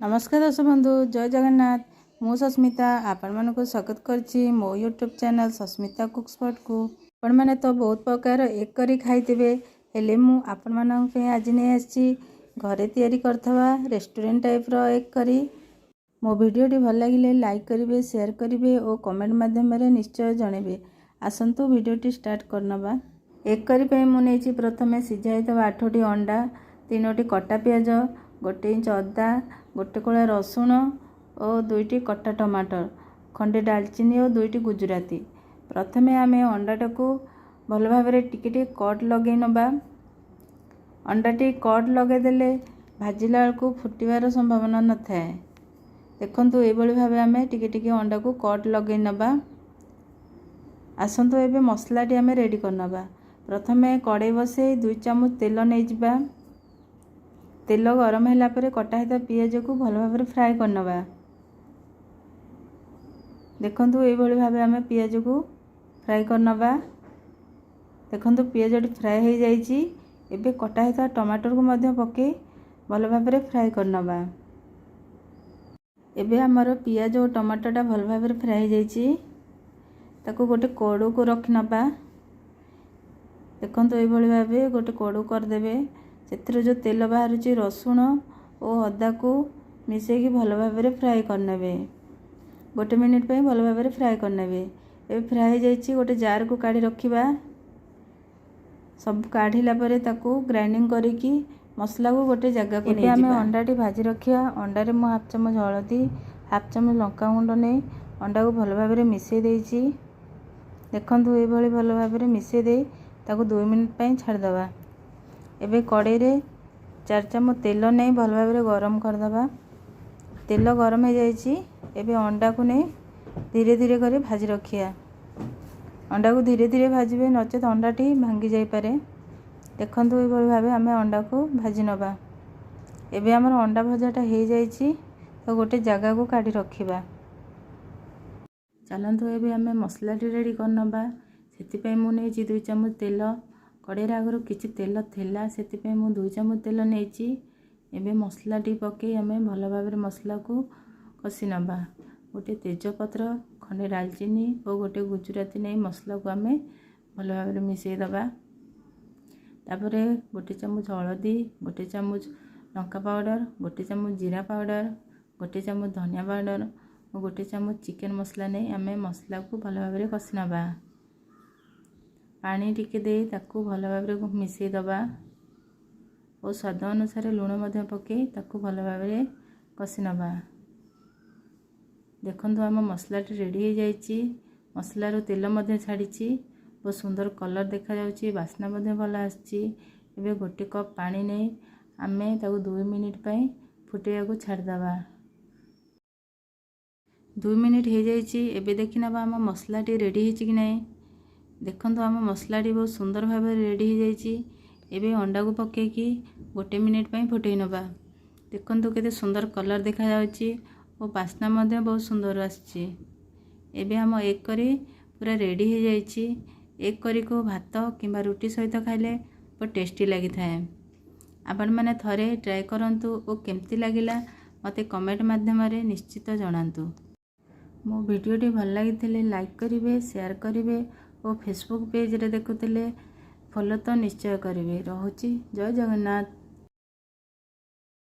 नमस्कार दर्शक बंधु जय जगन्नाथ मु सस्मिता आपण मानक स्वागत करछि मो YouTube channel Sasmita cook spot को। आपण माने तो बहुत प्रकार एक करी खाइथिबे हेले मु आपण मानक पे आज नै आछि घरे तयारी करथवा रेस्टोरेंट टाइप रो एक करी। मो वीडियो टी भल लागिले लाइक करिवे शेयर करिवे और कमेंट माध्यम रे निश्चय जणेबे। आसंतु वीडियो टी स्टार्ट करनबा। एक करी पे मु नेछि प्रथमे सिझाइतवा 8टी अंडा 3टी कटा प्याज 1 इंच अदा गोटे कोला रसुण और 2टी कटा टमाटर खंडे दालचीनी और 2टी गुजराती। प्रथमे आमे अंडाटा को भल भाव टिके कट लगे नबा। अंडाटी कट लगे देले भाजिला को फुटिवार संभावना न थाए। देखंतु एबोली भाव आमे टिके अंडा को कट लगे नबा। आसंतु एबे मसलाटी आमे रेडी करनबा। प्रथमे कड़ाई बसे 2 चामच तेल नै जिबा। तेल गरम होला परे कटा हेता पियाज को भल भाव फ्राए करनबा। देखंतु ए भली भाव आमे पियाज को फ्राए करनबा। देखंतु पियाज फ्राए हो जाइछि। एबे कटा हेता टमाटर को मध्य पके भल भाव फ्राए करनबा। एबे हमर पियाज और टमाटरटा भल भाव फ्राए हो जाइछि। ताको गोटे कोड़ो को रखनबा। देखंतु ए भली भाव गोटे कोड़ो कर देबे। सेतिर जो तेल बाहरुची रसुण और अदा को मिसेकी भल भाव फ्राए करनेबे। 1 मिनिट पे भल भाव फ्राए करनेबे। ए फ्राए हो जाइछि गोटे जार को काढी रखिबा। सब काढिला परे ताको ग्राइंडिंग करिकी मसला को गोटे जगह को नै जिबा। एबे अंडाटी भाजी रखिया। अंडा रे मो हाफ चम्मच हळदी हाफ चम्मच लंका गुंड नै अंडा को भल भाव मिसे देइछि। देखंतु ए भली भल भाव मिसे दे ताको 2 मिनिट पे छाड़ दबा। एबे कड़ाई रे 4 चम्मच तेल नै भल भाव गरम कर दबा। तेल गरम हो जाइछि। एबे अंडा को नै धीरे धीरे करी भाजी रखिया। अंडा को धीरे धीरे भाजिबे नचेत अंडाटी भांगी जाई पारे। देखंतु ए भली भाव आमे अंडा को भाजी नबा। एबे हमर अंडा भजाटा हो जाइछि तो गोटे जगह को काढी रखिबा। चलंतु एबे आमे मसलाटी रेडी करनबा। सेति पय मु नै 2 चम्मच तेल कड़ाई आगर किसी तेल थिला सेति पे मु 2 चम्मच तेल नेछि। एबे मसला टी पके हमें भल भाव मसला को कसी नबा। गोटे तेजपत्र खंडे दालचीनी और गोटे गुजराती नै मसला को हमें भल भाव मिसई दबा। तापरे गोटे चम्मच हळदी 1 चम्मच लंका पाउडर 1 चम्मच जीरा पाउडर 1 चम्मच धनिया पाउडर और 1 चम्मच चिकन मसला नै हमें मसला को भल भाव कसी नबा। पानी टिके दे ताकू भल भाव मिसई दबा और स्वाद अनुसार लूण मध्य पके ताकू भल भाव कसी नबा। देखंतु आम मसलाटी रेडी हो जाइछि। मसला रो तेल मध्य छाड़िछि। बहुत सुंदर कलर देखा जाउछि। बास्ना मध्य भल आछि। एबे गोटे कप पानी नै आमे ताकू 2 मिनिट पय फुटेया को छाड़ दबा। 2 मिनिट हो जाइछि। एबे देखिनबा आम मसलाटी रेडी हिछि कि नै। देखंतु आम मसलाटी बहुत सुंदर भाव रेडी हो जाइछि। एबे अंडा को पके कि 1 मिनिट पय फुटै नबा। देखंतु केते सुंदर कलर देखा जाउछि और बास्ना मध्य बहुत सुंदर आछि। एबे हम एक करी पूरा रेडी हो जाइछि। एक करी को भात किंबा रोटी सहित खाइले बहुत टेस्टी लागि थाए। आपण माने थरे ट्राई करंतु और केमती लागिला मते कमेंट माध्यम रे निश्चित जणांतु। मो वीडियो टी भल लागिथिले लाइक करिवे शेयर करिवे और फेसबुक पेज रे देखुतिले फॉलो तो निश्चय करिवे। रहुछि जय जगन्नाथ।